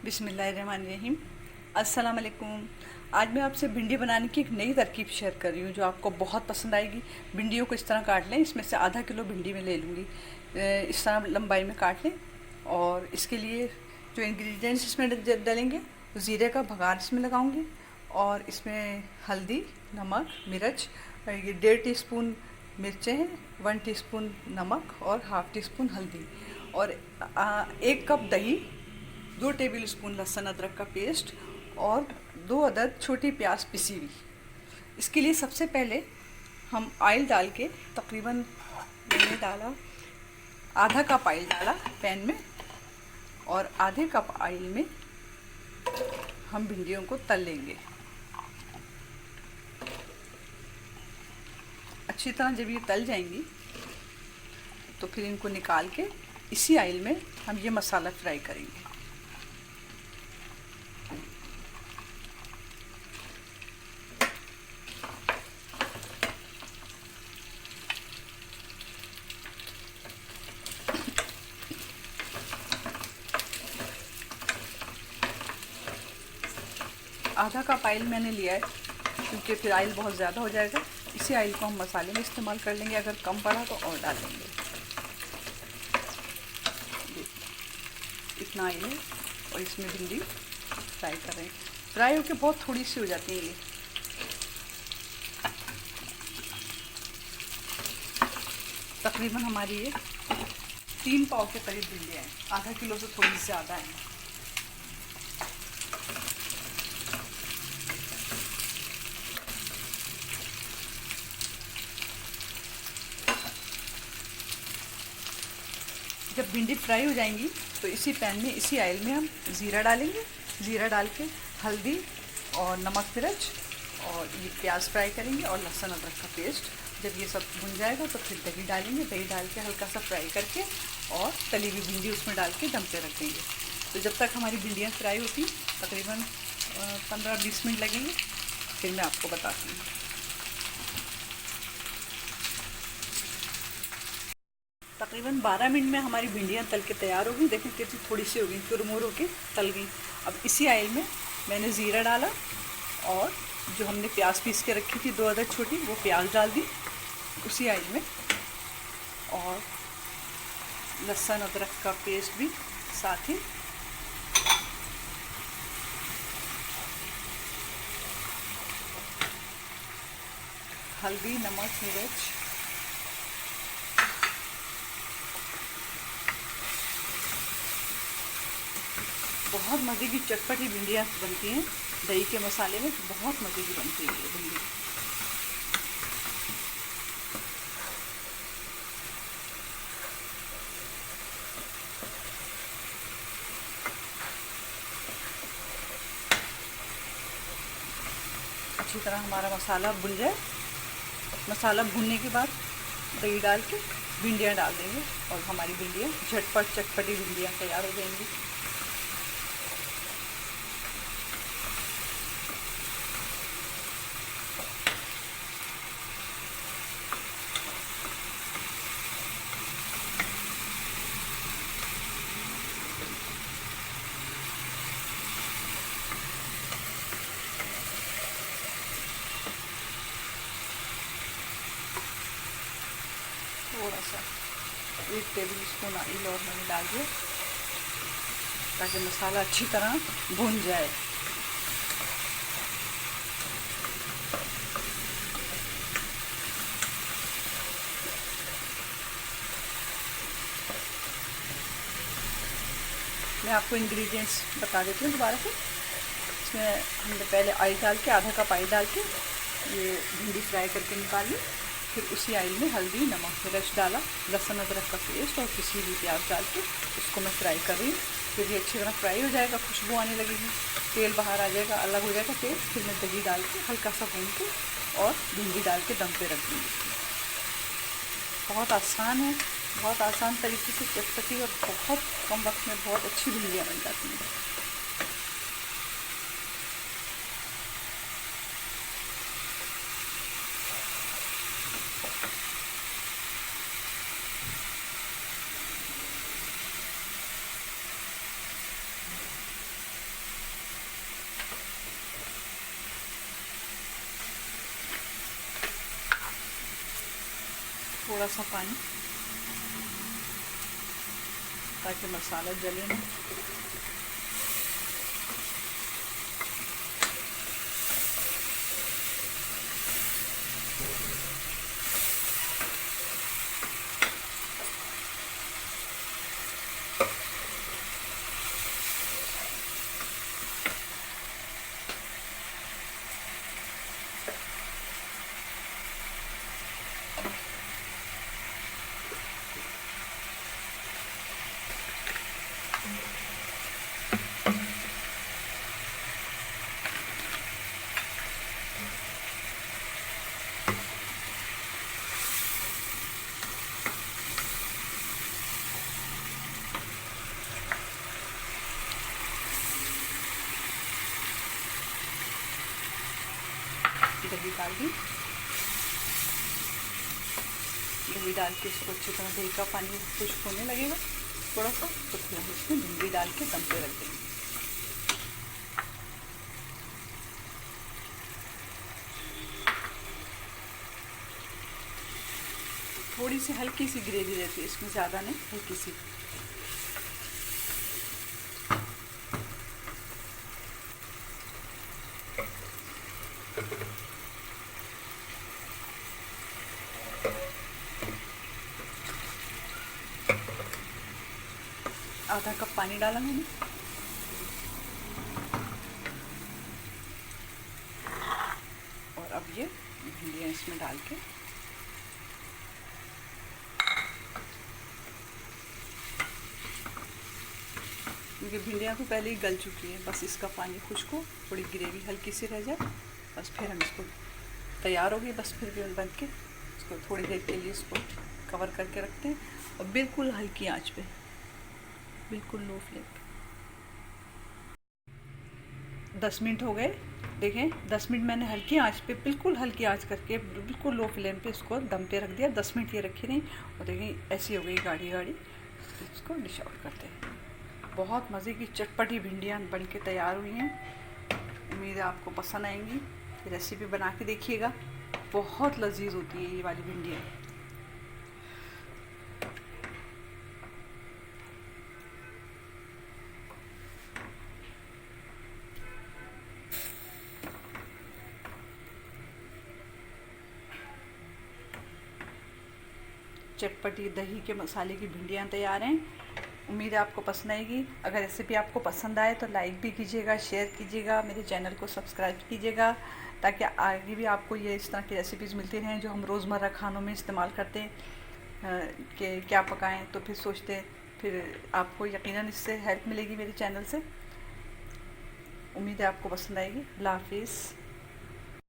बिस्मिल्लाहिर्रहमानिर्रहीम। अस्सलाम वालेकुम। आज मैं आपसे भिंडी बनाने की एक नई तरकीब शेयर कर रही हूँ जो आपको बहुत पसंद आएगी। भिंडियों को इस तरह काट लें, इसमें से आधा किलो भिंडी मैं ले लूँगी। इस तरह लंबाई में काट लें। और इसके लिए जो इंग्रेडिएंट्स इसमें डालेंगे, ज़ीरे का भगार इसमें लगाऊंगी, और इसमें हल्दी, नमक, मिर्च, ये 1.5 टीस्पून मिर्चें हैं, 1 टीस्पून नमक और हाफ़ टी स्पून हल्दी, और 1 कप दही, 2 टेबल स्पून लहसुन अदरक का पेस्ट, और 2 अदद छोटी प्याज पिसी हुई। इसके लिए सबसे पहले हम ऑयल डाल के तकरीबन मैंने डाला आधा कप ऑयल डाला पैन में, और आधे कप ऑयल में हम भिंडियों को तल लेंगे अच्छी तरह। जब ये तल जाएंगी तो फिर इनको निकाल के इसी ऑयल में हम ये मसाला फ्राई करेंगे। आधा कप ऑयल मैंने लिया है क्योंकि फिर ऑयल बहुत ज़्यादा हो जाएगा। इसी ऑयल को हम मसाले में इस्तेमाल कर लेंगे, अगर कम पड़ा तो और डाल लेंगे। इतना ऑयल है और इसमें भिंडी फ्राई कर रहे हैं। फ्राई होकर बहुत थोड़ी सी हो जाती है ये। तकरीबन हमारी ये 3 पाव के करीब भिंडियाँ हैं, आधा किलो से थोड़ी ज़्यादा है। जब भिंडी फ्राई हो जाएंगी तो इसी पैन में, इसी ऑयल में हम ज़ीरा डालेंगे। ज़ीरा डाल के हल्दी और नमक, मिर्च और ये प्याज फ्राई करेंगे, और लहसुन अदरक का पेस्ट। जब ये सब भुन जाएगा तो फिर दही डालेंगे। दही डाल के हल्का सा फ्राई करके और तली हुई भिंडी उसमें डाल के दम पे रख देंगे। तो जब तक हमारी भिंडियाँ फ्राई होती तकरीबन 15-20 मिनट लगेंगे, फिर मैं आपको बताती हूँ। तकरीबन 12 मिनट में हमारी भिंडियाँ तल के तैयार हो गई। देखें कितनी थोड़ी सी हो गई, चुरमुर होके तल गई। अब इसी ऑयल में मैंने ज़ीरा डाला, और जो हमने प्याज पीस के रखी थी 2 अदद छोटी, वो प्याज डाल दी उसी ऑयल में, और लहसुन अदरक का पेस्ट भी साथ ही। हल्दी, नमक, मिर्च, बहुत मज़े की चटपटी भिंडियाँ बनती हैं दही के मसाले में, बहुत मज़े की बनती है ये भिंडी। अच्छी तरह हमारा मसाला भुन जाए। मसाला भुनने के बाद दही डाल के भिंडियाँ डाल देंगे, और हमारी भिंडियाँ झटपट चटपटी भिंडियाँ तैयार हो जाएंगी। थोड़ा सा 1 टेबल स्पून ऑयल और मैंने डाल दिया ताकि मसाला अच्छी तरह भुन जाए। मैं आपको इंग्रेडिएंट्स बता देती हूँ दोबारा से। इसमें हमने पहले ऑयल डाल के, आधा कप ऑयल डाल के ये भिंडी फ्राई करके निकाल ली। फिर उसी ऑयल में हल्दी, नमक, मिर्च डाला, लहसुन अदरक का पेस्ट और पिसी हुई प्याज डाल के उसको मैं फ्राई कर रही हूँ। फिर ये अच्छी तरह फ्राई हो जाएगा, खुशबू आने लगेगी, तेल बाहर आ जाएगा, अलग हो जाएगा तेल। फिर मैं दही डाल के हल्का सा भून के और भिंडी डाल के दम पे रख दूँगी। बहुत आसान है, बहुत आसान तरीके से चटपटी, और बहुत कम वक्त में बहुत अच्छी भिंडियाँ बन जाती हैं। थोड़ा सा पानी, ताकि मसाला जले ना। दही डाल दी, दही डाल के इसको अच्छी तरह, दही का पानी खुश्क होने लगेगा थोड़ा सा, तो फिर हम इसमें भिंडी डाल के दम पे रख देंगे। थोड़ी सी हल्की सी ग्रेवी रहती है इसमें, ज़्यादा नहीं, हल्की सी। आधा कप पानी डाला मैंने, और अब ये भिंडियाँ इसमें डाल के क्योंकि भिंडियाँ तो पहले ही गल चुकी है, बस इसका पानी खुश्क हो, थोड़ी ग्रेवी हल्की सी रह जाए, बस फिर हम इसको तैयार हो गई। बस फिर भी बन के इसको थोड़ी देर के लिए इसको कवर करके रखते हैं, और बिल्कुल हल्की आंच पे, बिल्कुल लो फ्लेम पे। 10 मिनट हो गए, देखें 10 मिनट मैंने हल्की आंच पे, बिल्कुल हल्की आंच करके, बिल्कुल लो फ्लेम पे इसको दम पे रख दिया। 10 मिनट ये रखी नहीं, और देखें ऐसी हो गई गाढ़ी गाढ़ी। इसको डिश आउट करते हैं। बहुत मज़े की चटपटी भिंडियाँ बन के तैयार हुई हैं। उम्मीद है आपको पसंद आएंगी, रेसिपी बना के देखिएगा, बहुत लजीज होती है ये वाली भिंडियाँ। चटपटी दही के मसाले की भिंडियाँ तैयार हैं। उम्मीद है आपको पसंद आएगी। अगर रेसिपी आपको पसंद आए तो लाइक भी कीजिएगा, शेयर कीजिएगा, मेरे चैनल को सब्सक्राइब कीजिएगा, ताकि आगे भी आपको ये इस तरह की रेसिपीज़ मिलती रहें जो हम रोज़मर्रा खानों में इस्तेमाल करते हैं कि क्या पकाएं। तो फिर सोचते हैं, फिर आपको यकीनन इससे हेल्प मिलेगी मेरे चैनल से। उम्मीद है आपको पसंद आएगी। अल्लाह हाफिज़।